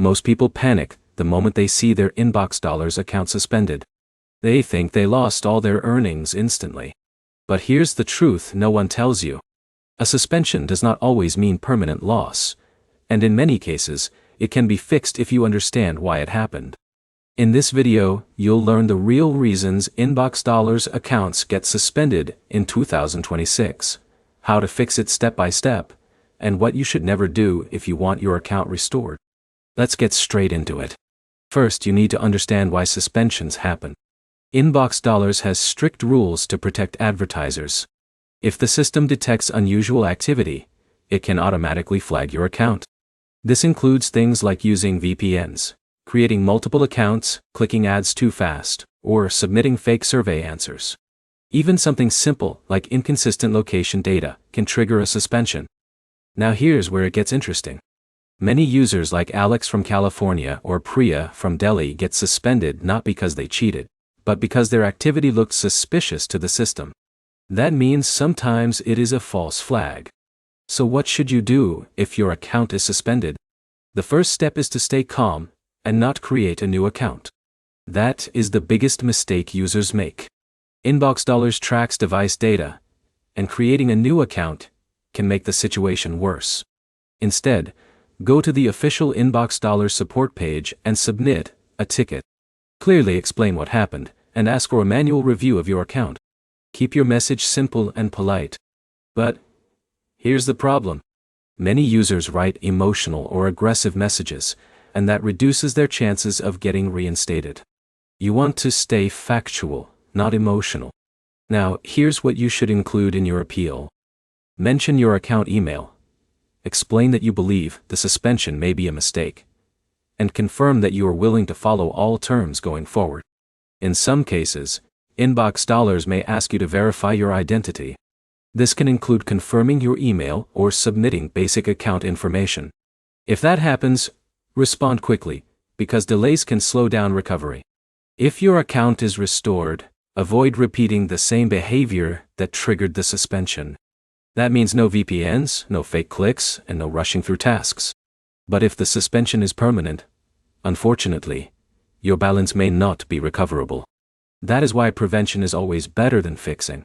Most people panic the moment they see their InboxDollars account suspended. They think they lost all their earnings instantly. But here's the truth no one tells you. A suspension does not always mean permanent loss, and in many cases, it can be fixed if you understand why it happened. In this video, you'll learn the real reasons InboxDollars accounts get suspended in 2026, how to fix it step by step, and what you should never do if you want your account restored. Let's get straight into it. First, you need to understand why suspensions happen. InboxDollars has strict rules to protect advertisers. If the system detects unusual activity, it can automatically flag your account. This includes things like using VPNs, creating multiple accounts, clicking ads too fast, or submitting fake survey answers. Even something simple like inconsistent location data can trigger a suspension. Now here's where it gets interesting. Many users like Alex from California or Priya from Delhi get suspended not because they cheated, but because their activity looked suspicious to the system. That means sometimes it is a false flag. So what should you do if your account is suspended? The first step is to stay calm and not create a new account. That is the biggest mistake users make. InboxDollars tracks device data, and creating a new account can make the situation worse. Instead, go to the official InboxDollars support page and submit a ticket. Clearly explain what happened, and ask for a manual review of your account. Keep your message simple and polite. But here's the problem. Many users write emotional or aggressive messages, and that reduces their chances of getting reinstated. You want to stay factual, not emotional. Now, here's what you should include in your appeal. Mention your account email. Explain that you believe the suspension may be a mistake, and confirm that you are willing to follow all terms going forward. In some cases, InboxDollars may ask you to verify your identity. This can include confirming your email or submitting basic account information. If that happens, respond quickly, because delays can slow down recovery. If your account is restored, avoid repeating the same behavior that triggered the suspension. That means no VPNs, no fake clicks, and no rushing through tasks. But if the suspension is permanent, unfortunately, your balance may not be recoverable. That is why prevention is always better than fixing.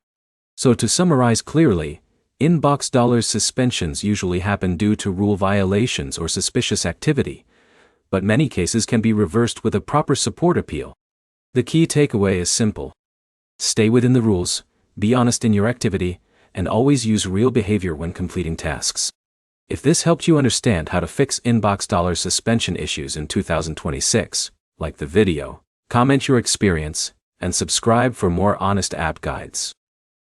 So to summarize clearly, InboxDollars suspensions usually happen due to rule violations or suspicious activity, but many cases can be reversed with a proper support appeal. The key takeaway is simple. Stay within the rules, be honest in your activity, and always use real behavior when completing tasks. If this helped you understand how to fix InboxDollars suspension issues in 2026, like the video, comment your experience, and subscribe for more honest app guides.